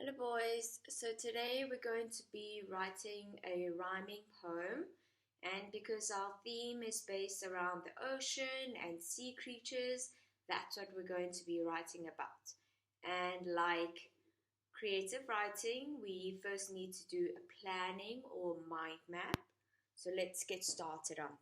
Hello boys, so today we're going to be writing a rhyming poem, and because our theme is based around the ocean and sea creatures, that's what we're going to be writing about. And like creative writing, we first need to do a planning or mind map. So let's get started on that.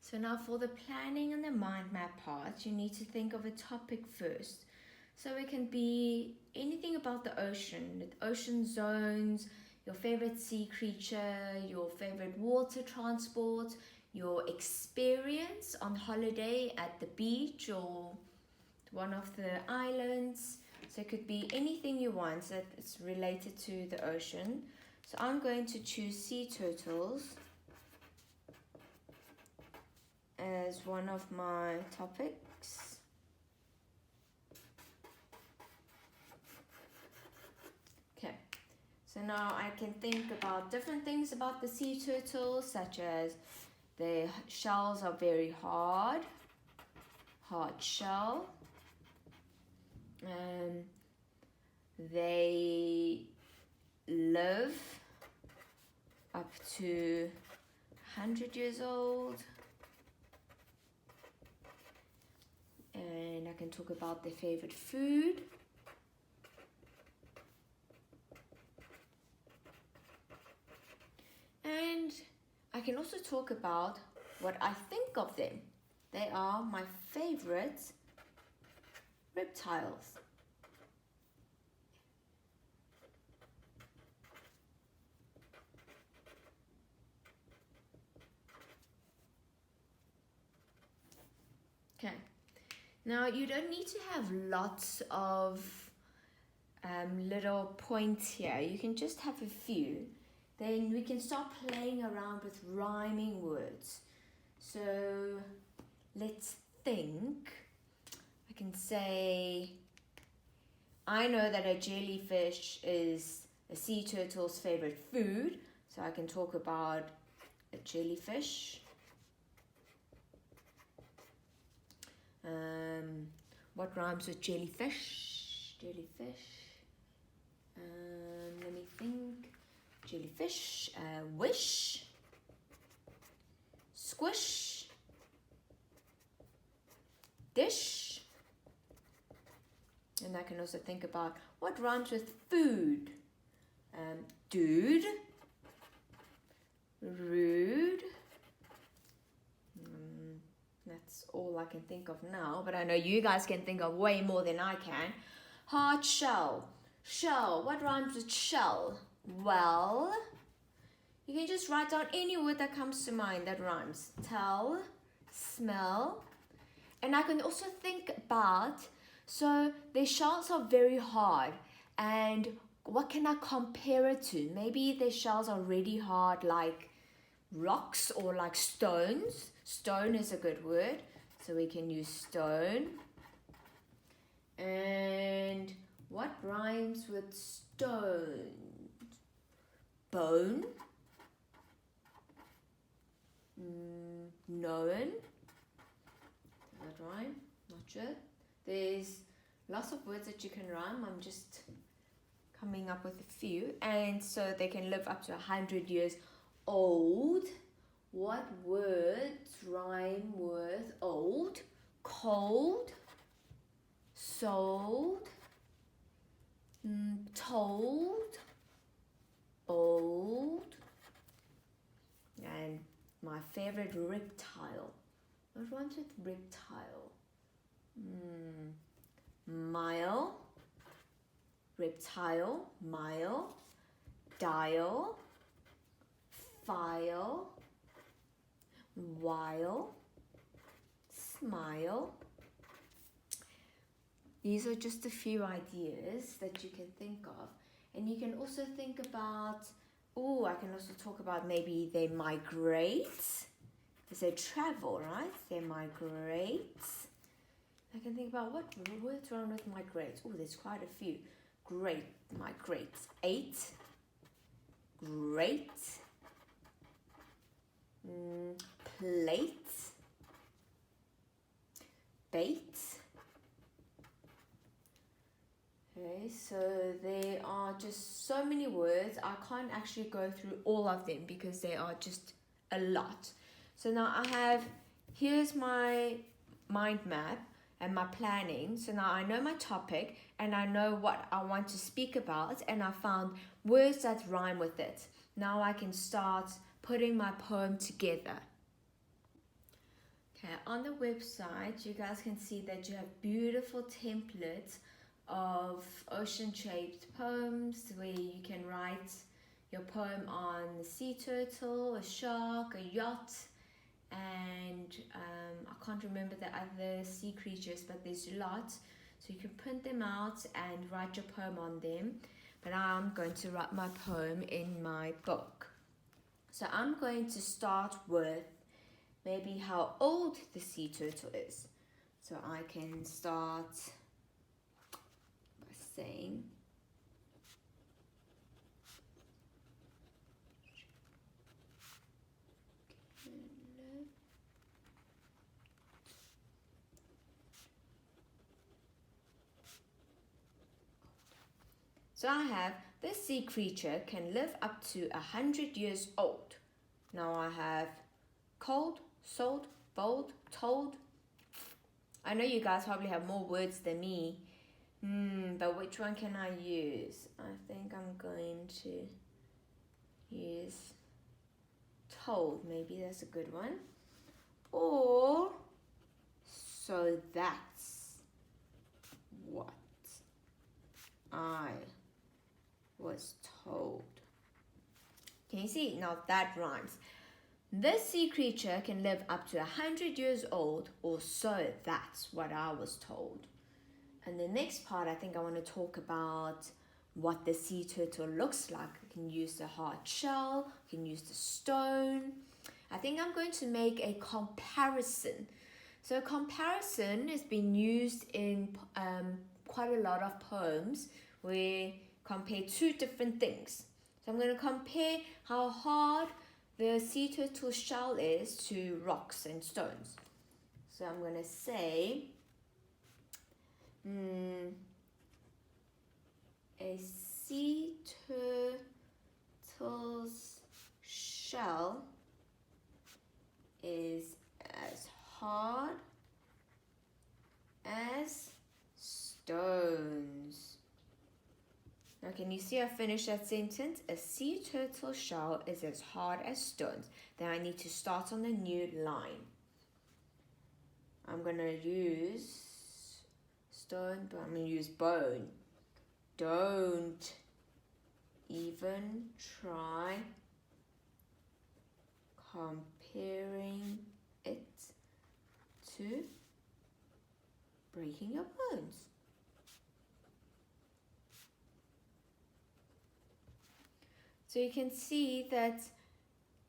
So now for the planning and the mind map part, you need to think of a topic first. So it can be anything about the ocean, the ocean zones, your favorite sea creature, your favorite water transport, your experience on holiday at the beach or one of the islands. So it could be anything you want that is related to the ocean. So I'm going to choose sea turtles as one of my topics. Okay, so now I can think about different things about the sea turtles, such as their shells are very hard shell. They live up to 100 years old. And I can talk about their favorite food. And I can also talk about what I think of them. They are my favorite reptiles. Okay, now you don't need to have lots of little points here. You can just have a few. Then we can start playing around with rhyming words. So let's think. I can say, I know that a jellyfish is a sea turtle's favorite food. So I can talk about a jellyfish. What rhymes with jellyfish? Jellyfish. Let me think. Jellyfish. Wish. Squish. Dish. And I can also think about what rhymes with food. Dude. Rude. That's all I can think of now, but I know you guys can think of way more than I can. Hard shell. Shell. What rhymes with shell? Well, you can just write down any word that comes to mind that rhymes. Tell, smell. And I can also think about, so their shells are very hard. And what can I compare it to? Maybe their shells are really hard like rocks or like stones. Stone is a good word, so we can use stone. And what rhymes with stone? Bone. Known. Does that rhyme? Not sure. There's lots of words that you can rhyme. I'm just coming up with a few. And so they can live up to 100 years old. What words rhyme with old? Cold, sold, told, bold, and my favorite reptile. What rhymes with reptile? Mile, reptile, mile, dial, file, while, smile. These are just a few ideas that you can think of. And you can also think about, I can also talk about maybe they migrate as they travel, right? They migrate. I can think about what words rhyme with migrate. There's quite a few. Great, migrate. 8. Great. Plate. Bait. Okay, so there are just so many words. I can't actually go through all of them because they are just a lot. So now here's my mind map and my planning. So now I know my topic and I know what I want to speak about, and I found words that rhyme with it. Now I can start putting my poem together. Okay, on the website, you guys can see that you have beautiful templates of ocean-shaped poems where you can write your poem on a sea turtle, a shark, a yacht, and I can't remember the other sea creatures, but there's a lot. So you can print them out and write your poem on them. But I'm going to write my poem in my book. So I'm going to start with maybe how old the sea turtle is. So I can start by saying so I have this sea creature can live up to 100 years old. Now I have cold, sold, bold, told. I know you guys probably have more words than me. But which one can I use? I think I'm going to use told. Maybe that's a good one. Or so that's what I was told. Can you see? Now that rhymes. This sea creature can live up to 100 years old, or so that's what I was told. And the next part, I think I want to talk about what the sea turtle looks like. I can use the hard shell, I can use the stone. I think I'm going to make a comparison. So a comparison has been used in quite a lot of poems where compare two different things. So I'm going to compare how hard the sea turtle shell is to rocks and stones. So I'm going to say a sea turtle's shell is as hard as stones. Now can you see I finished that sentence? A sea turtle shell is as hard as stones. Then I need to start on a new line. I'm going to use stone, but I'm going to use bone. Don't even try comparing it to breaking your bones. So you can see that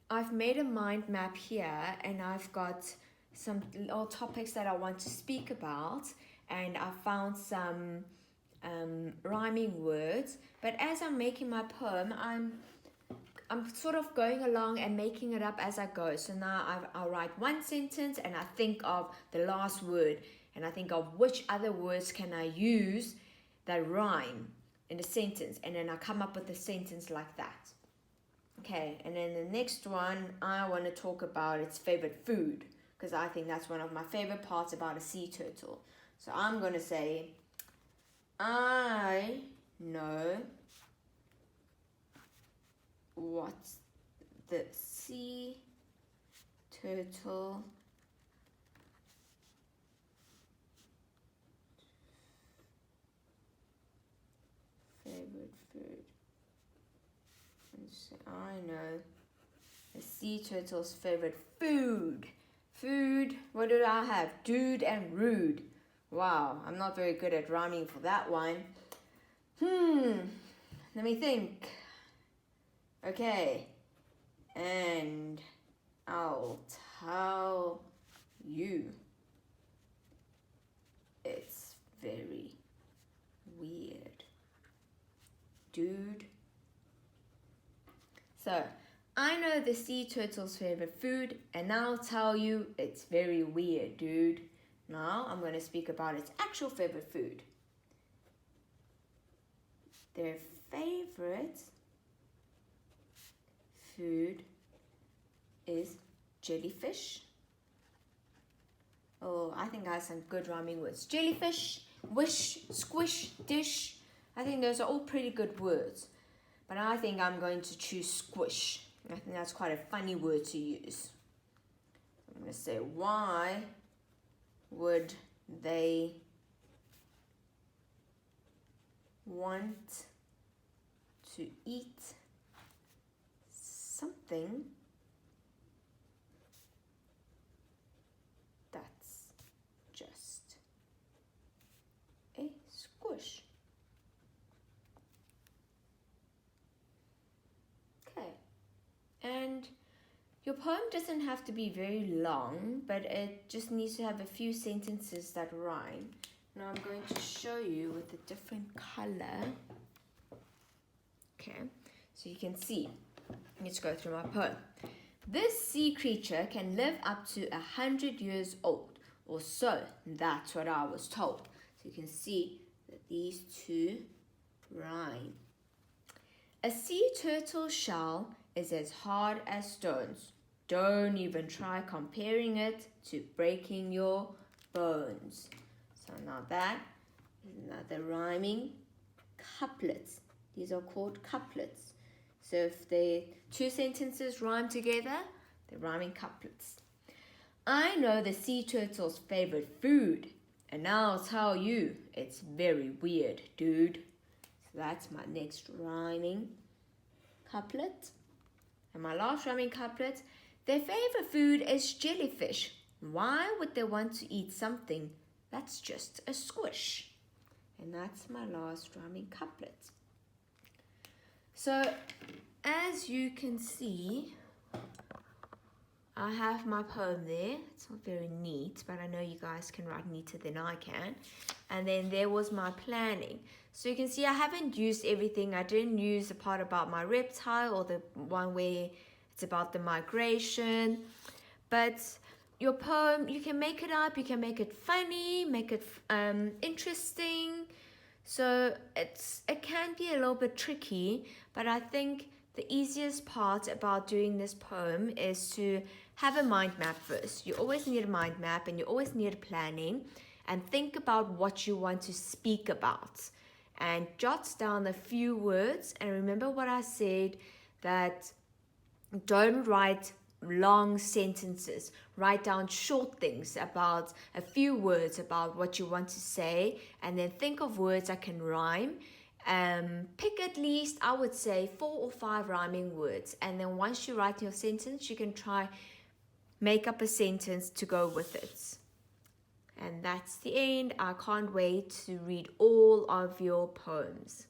I've made a mind map here, and I've got some little topics that I want to speak about, and I found some rhyming words. But as I'm making my poem, I'm sort of going along and making it up as I go. So now I'll write one sentence and I think of the last word, and I think of which other words can I use that rhyme in a sentence, and then I come up with a sentence like that. Okay, and then the next one, I want to talk about its favorite food, because I think that's one of my favorite parts about a sea turtle. So I'm going to say, I know what the sea turtle favorite food. I know the sea turtle's favorite food. Food, what did I have? Dude and rude. Wow, I'm not very good at rhyming for that one. Let me think. Okay, and I'll tell you. It's very weird. Dude. So, I know the sea turtle's favorite food, and I'll tell you it's very weird, dude. Now, I'm going to speak about its actual favorite food. their favorite food is jellyfish. Oh, I think I have some good rhyming words. Jellyfish, wish, squish, dish. I think those are all pretty good words. But I think I'm going to choose squish. I think that's quite a funny word to use. I'm going to say, why would they want to eat something that's just a squish? Okay, and your poem doesn't have to be very long, but it just needs to have a few sentences that rhyme. Now I'm going to show you with a different color. Okay, so you can see. Let's go through my poem. This sea creature can live up to 100 years old, or so. That's what I was told. So you can see that these two rhyme. A sea turtle shell is as hard as stones. Don't even try comparing it to breaking your bones. So now that is another rhyming couplets. These are called couplets. So if the two sentences rhyme together, they're rhyming couplets. I know the sea turtle's favorite food, and I'll tell you, it's very weird, dude. So that's my next rhyming couplet. And my last rhyming couplet, their favorite food is jellyfish. Why would they want to eat something that's just a squish? And that's my last rhyming couplet. So, as you can see, I have my poem there. It's not very neat, but I know you guys can write neater than I can. And then there was my planning. So you can see I haven't used everything. I didn't use the part about my reptile or the one where it's about the migration. But your poem, you can make it up, you can make it funny, make it interesting. So it can be a little bit tricky, but I think the easiest part about doing this poem is to have a mind map first. You always need a mind map and you always need a planning, and think about what you want to speak about and jot down a few words. And remember what I said, that don't write long sentences. Write down short things about a few words about what you want to say, and then think of words that can rhyme. Pick at least, I would say, 4 or 5 rhyming words, and then once you write your sentence, you can try make up a sentence to go with it. And that's the end. I can't wait to read all of your poems.